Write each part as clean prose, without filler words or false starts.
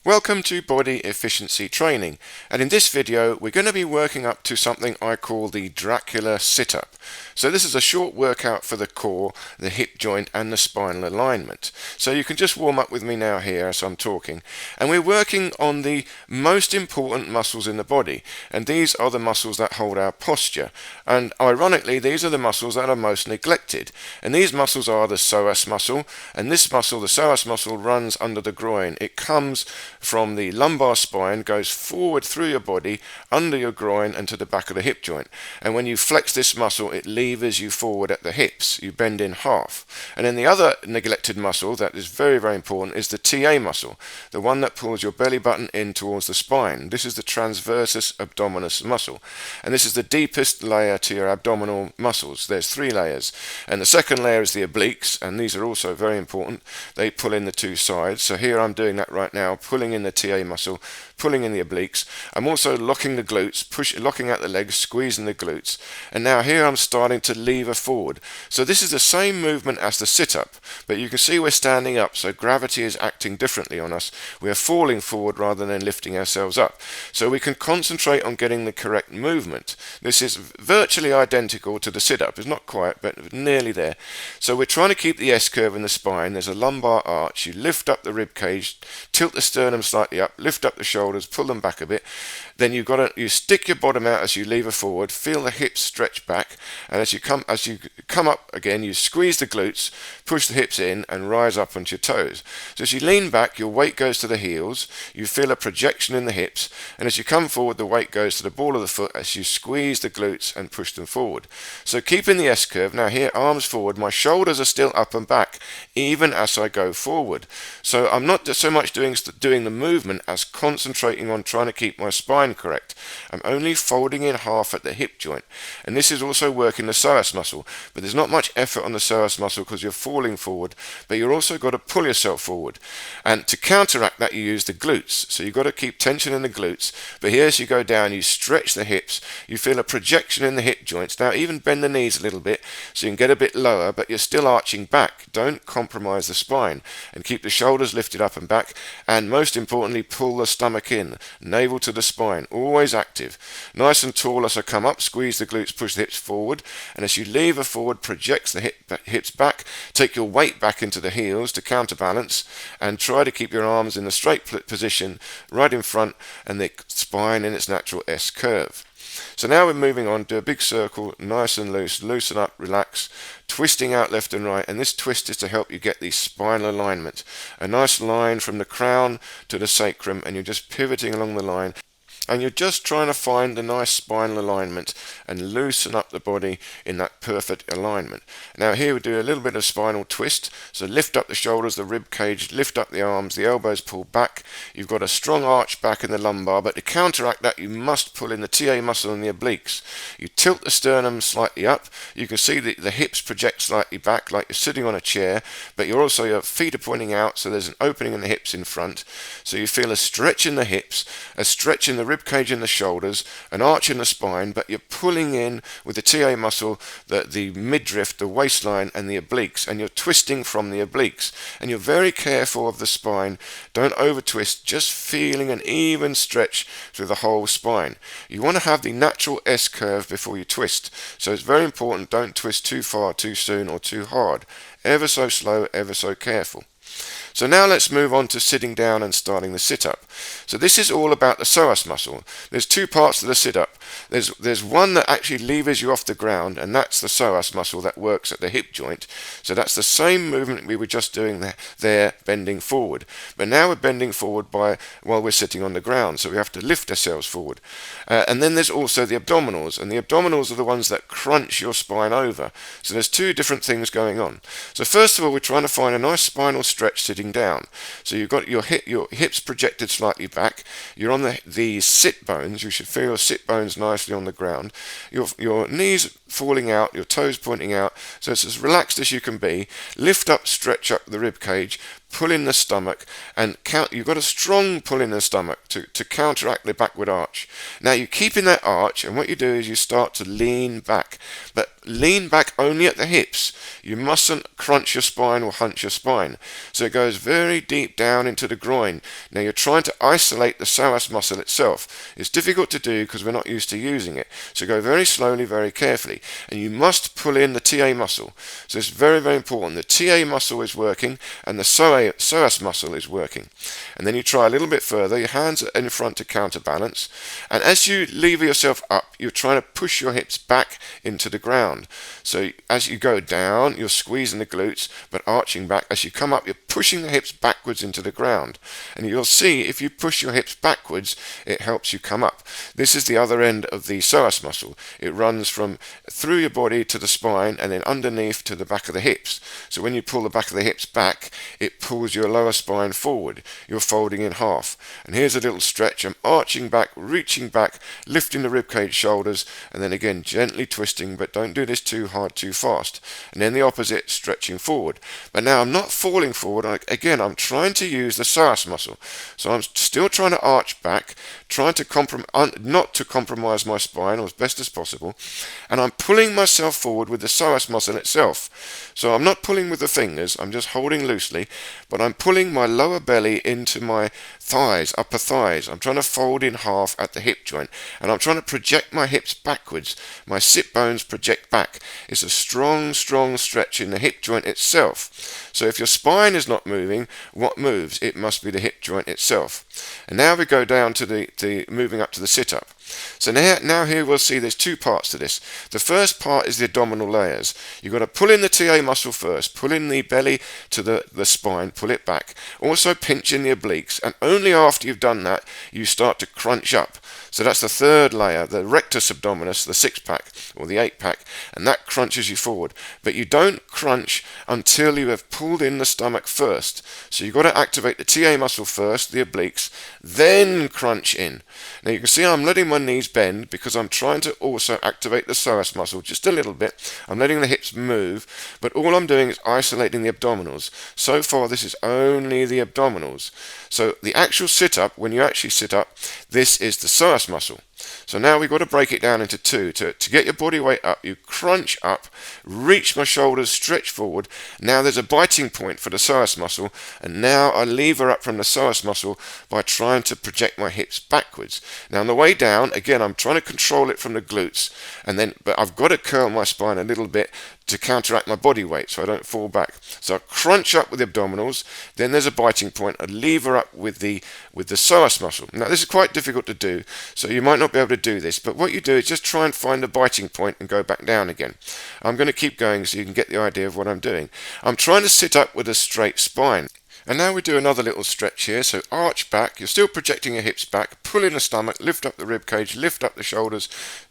Welcome to Body Efficiency Training, and in this video we're going to be working up to something I call the Dracula Situp. So this is a short workout for the core, the hip joint and the spinal alignment. So you can just warm up with me now here as I'm talking, and we're working on the most important muscles in the body, and these are the muscles that hold our posture, and ironically these are the muscles that are most neglected, and these muscles are the psoas muscle, and this muscle, the psoas muscle, runs under the groin. It comes from the lumbar spine, goes forward through your body, under your groin and to the back of the hip joint. And when you flex this muscle, it levers you forward at the hips. You bend in half. And then the other neglected muscle that is very, very important is the TA muscle, the one that pulls your belly button in towards the spine. This is the transversus abdominis muscle. And this is the deepest layer to your abdominal muscles. There's 3 layers. And the second layer is the obliques, and these are also very important. They pull in the 2 sides. So here I'm doing that right now, pulling in the TA muscle, pulling in the obliques. I'm also locking the glutes, locking out the legs, squeezing the glutes. And now here I'm starting to lever forward. So this is the same movement as the sit-up, but you can see we're standing up, so gravity is acting differently on us. We are falling forward rather than lifting ourselves up. So we can concentrate on getting the correct movement. This is virtually identical to the sit-up. It's not quite, but nearly there. So we're trying to keep the S-curve in the spine. There's a lumbar arch. You lift up the rib cage, tilt the sternum slightly up, lift up the shoulders, pull them back a bit. Then you stick your bottom out as you lever forward, feel the hips stretch back, and as you come up again, you squeeze the glutes, push the hips in and rise up onto your toes. So as you lean back, your weight goes to the heels, you feel a projection in the hips, and as you come forward, the weight goes to the ball of the foot as you squeeze the glutes and push them forward. So keeping the S-curve, now here, arms forward, my shoulders are still up and back, even as I go forward. So I'm not so much doing the movement as concentrating on trying to keep my spine correct. I'm only folding in half at the hip joint, and this is also working the psoas muscle, but there's not much effort on the psoas muscle because you're falling forward, but you're also got to pull yourself forward, and to counteract that you use the glutes. So you've got to keep tension in the glutes, but here as you go down you stretch the hips, you feel a projection in the hip joints. Now even bend the knees a little bit so you can get a bit lower, but you're still arching back. Don't compromise the spine, and keep the shoulders lifted up and back, and most importantly pull the stomach in, navel to the spine, always active. Nice and tall as I come up, squeeze the glutes, push the hips forward, and as you lever forward, projects the hips back, take your weight back into the heels to counterbalance, and try to keep your arms in the straight position right in front and the spine in its natural S curve. So now we're moving on to a big circle, nice and loose, loosen up, relax, twisting out left and right, and this twist is to help you get the spinal alignment. A nice line from the crown to the sacrum, and you're just pivoting along the line, and you're just trying to find the nice spinal alignment and loosen up the body in that perfect alignment. Now here we do a little bit of spinal twist, so lift up the shoulders, the rib cage, lift up the arms, the elbows pull back. You've got a strong arch back in the lumbar, but to counteract that you must pull in the TA muscle and the obliques. You tilt the sternum slightly up, you can see the hips project slightly back like you're sitting on a chair, but your feet are pointing out, so there's an opening in the hips in front, so you feel a stretch in the hips, a stretch in the rib cage in the shoulders, an arch in the spine, but you're pulling in with the TA muscle, the midriff, the waistline and the obliques, and you're twisting from the obliques, and you're very careful of the spine. Don't over twist, just feeling an even stretch through the whole spine. You want to have the natural S curve before you twist, so it's very important, don't twist too far, too soon or too hard. Ever so slow, ever so careful. So now let's move on to sitting down and starting the sit-up. So this is all about the psoas muscle. There's 2 parts to the sit-up. There's one that actually levers you off the ground, and that's the psoas muscle that works at the hip joint. So that's the same movement we were just doing there, bending forward. But now we're bending forward while we're sitting on the ground, so we have to lift ourselves forward. And then there's also the abdominals, and the abdominals are the ones that crunch your spine over. So there's 2 different things going on. So first of all, we're trying to find a nice spinal stretch sitting down. So you've got your hips projected slightly back. You're on the sit bones. You should feel your sit bones nicely on the ground. Your knees falling out, your toes pointing out, so it's as relaxed as you can be. Lift up, stretch up the rib cage, pull in the stomach, and you've got a strong pull in the stomach to counteract the backward arch. Now you keep in that arch, and what you do is you start to lean back, but lean back only at the hips. You mustn't crunch your spine or hunch your spine. So it goes very deep down into the groin. Now you're trying to isolate the psoas muscle itself. It's difficult to do because we're not used to using it. So go very slowly, very carefully. And you must pull in the TA muscle. So it's very, very important. The TA muscle is working and the psoas muscle is working. And then you try a little bit further. Your hands are in front to counterbalance. And as you lever yourself up, you're trying to push your hips back into the ground. So as you go down, you're squeezing the glutes, but arching back. As you come up, you're pushing the hips backwards into the ground. And you'll see if you push your hips backwards, it helps you come up. This is the other end of the psoas muscle. It runs from through your body to the spine and then underneath to the back of the hips. So when you pull the back of the hips back, it pulls your lower spine forward. You're folding in half. And here's a little stretch. I'm arching back, reaching back, lifting the ribcage, shoulders, and then again gently twisting, but don't do this too hard, too fast. And then the opposite, stretching forward. But now I'm not falling forward. Again, I'm trying to use the psoas muscle. So I'm still trying to arch back, trying to not to compromise my spine as best as possible. And I'm pulling myself forward with the psoas muscle itself. So I'm not pulling with the fingers, I'm just holding loosely, but I'm pulling my lower belly into my thighs, upper thighs. I'm trying to fold in half at the hip joint, and I'm trying to project my hips backwards. My sit bones project back. It's a strong, strong stretch in the hip joint itself. So if your spine is not moving, what moves? It must be the hip joint itself. And now we go down to the moving up to the sit-up. So now here we'll see there's two parts to this. The first part is the abdominal layers. You've got to pull in the TA muscle first, pull in the belly to the spine, pull it back. Also pinch in the obliques, and only after you've done that, you start to crunch up. So that's the third layer, the rectus abdominis, the six-pack or the eight-pack, and that crunches you forward. But you don't crunch until you have pulled in the stomach first. So you've got to activate the TA muscle first, the obliques, then crunch in. Now you can see I'm letting my knees bend because I'm trying to also activate the psoas muscle just a little bit. I'm letting the hips move, but all I'm doing is isolating the abdominals. So far this is only the abdominals. So the actual sit-up, when you actually sit up, this is the psoas muscle. So now we've got to break it down into two. To get your body weight up, you crunch up, reach my shoulders, stretch forward. Now there's a biting point for the psoas muscle, and now I lever up from the psoas muscle by trying to project my hips backwards. Now on the way down, again, I'm trying to control it from the glutes, but I've got to curl my spine a little bit to counteract my body weight so I don't fall back. So I crunch up with the abdominals, then there's a biting point, I lever up with the psoas muscle. Now this is quite difficult to do, so you might not be able to do this, but what you do is just try and find the biting point and go back down again. I'm going to keep going so you can get the idea of what I'm doing. I'm trying to sit up with a straight spine. And now we do another little stretch here, so arch back, you're still projecting your hips back, pull in the stomach, lift up the rib cage, lift up the shoulders,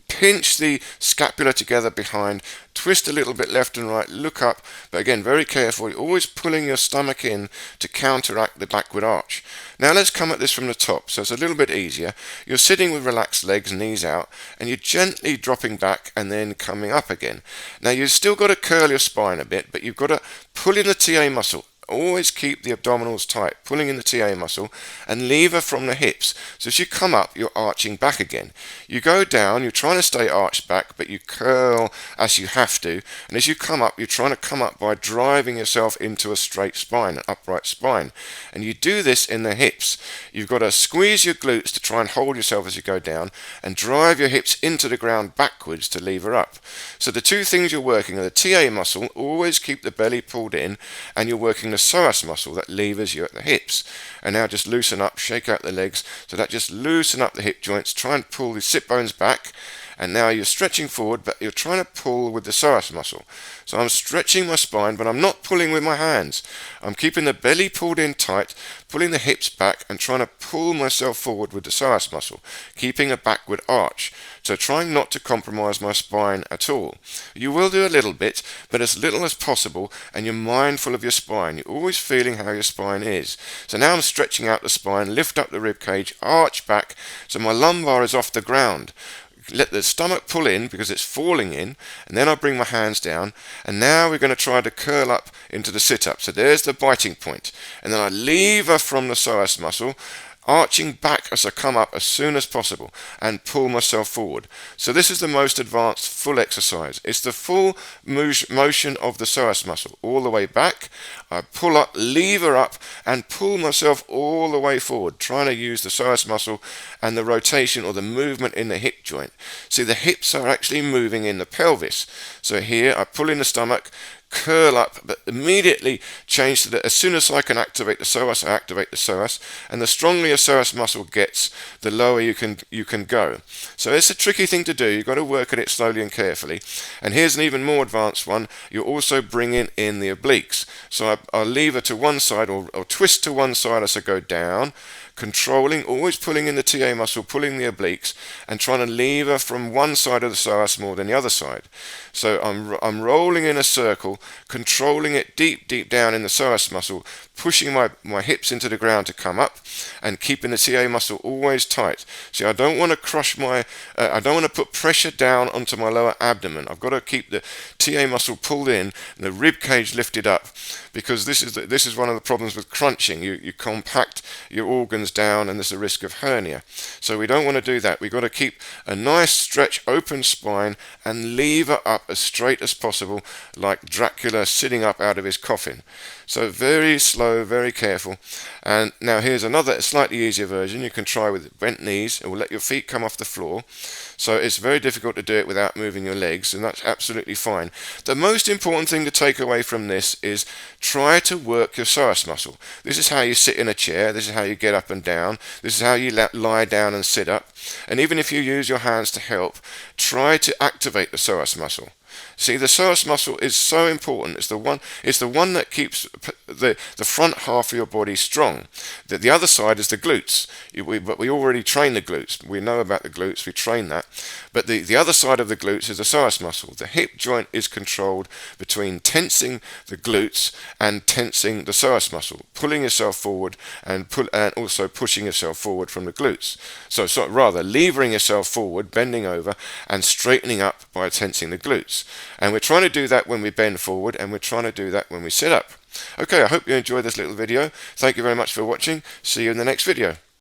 pinch the scapula together behind, twist a little bit left and right, look up, but again very careful, you're always pulling your stomach in to counteract the backward arch. Now let's come at this from the top, so it's a little bit easier. You're sitting with relaxed legs, knees out, and you're gently dropping back and then coming up again. Now you've still got to curl your spine a bit, but you've got to pull in the TA muscle. Always keep the abdominals tight, pulling in the TA muscle and lever from the hips. So as you come up, you're arching back again. You go down, you're trying to stay arched back, but you curl as you have to. And as you come up, you're trying to come up by driving yourself into a straight spine, an upright spine. And you do this in the hips. You've got to squeeze your glutes to try and hold yourself as you go down and drive your hips into the ground backwards to lever up. So the two things you're working are the TA muscle, always keep the belly pulled in, and you're working the psoas muscle that levers you at the hips. And now just loosen up, shake out the legs, so that just loosen up the hip joints, try and pull the sit bones back, and now you're stretching forward, but you're trying to pull with the psoas muscle. So I'm stretching my spine, but I'm not pulling with my hands. I'm keeping the belly pulled in tight, pulling the hips back and trying to pull myself forward with the psoas muscle, keeping a backward arch. So trying not to compromise my spine at all. You will do a little bit, but as little as possible, and you're mindful of your spine. You're always feeling how your spine is. So now I'm stretching out the spine, lift up the rib cage, arch back, so my lumbar is off the ground. let the stomach pull in because it's falling in, and then I bring my hands down, and now we're going to try to curl up into the sit-up. So there's the biting point, and then I lever from the psoas muscle, arching back as I come up as soon as possible and pull myself forward. So this is the most advanced full exercise. It's the full motion of the psoas muscle all the way back. I pull up, lever up, and pull myself all the way forward, trying to use the psoas muscle and the rotation or the movement in the hip joint. See, the hips are actually moving in the pelvis. So here I pull in the stomach, curl up, but immediately change to the, as soon as I can activate the psoas, I activate the psoas, and the stronger your psoas muscle gets, the lower you can go. So it's a tricky thing to do. You've got to work at it slowly and carefully. And here's an even more advanced one. You're also bringing in the obliques. So I'll lever to one side or twist to one side as I go down, controlling, always pulling in the TA muscle, pulling the obliques, and trying to lever from one side of the psoas more than the other side. So I'm rolling in a circle, controlling it deep down in the psoas muscle, pushing my hips into the ground to come up, and keeping the TA muscle always tight. See, I don't want to crush I don't want to put pressure down onto my lower abdomen. I've got to keep the TA muscle pulled in and the rib cage lifted up, because this is one of the problems with crunching. You compact your organs down, and there's a risk of hernia. So we don't want to do that. We've got to keep a nice stretch, open spine, and lever up as straight as possible, like Dracula sitting up out of his coffin. So very slow, very careful. And now here's another slightly easier version. You can try with bent knees. It will let your feet come off the floor. So it's very difficult to do it without moving your legs, and that's absolutely fine. The most important thing to take away from this is try to work your psoas muscle. This is how you sit in a chair. This is how you get up and down. This is how you lie down and sit up. And even if you use your hands to help, try to activate the psoas muscle. See, the psoas muscle is so important. It's the one that keeps the front half of your body strong. The other side is the glutes. But we already train the glutes. We know about the glutes. We train that. But the other side of the glutes is the psoas muscle. The hip joint is controlled between tensing the glutes and tensing the psoas muscle, pulling yourself forward and also pushing yourself forward from the glutes. So rather levering yourself forward, bending over, and straightening up by tensing the glutes. And we're trying to do that when we bend forward, and we're trying to do that when we sit up. Okay, I hope you enjoyed this little video. Thank you very much for watching. See you in the next video.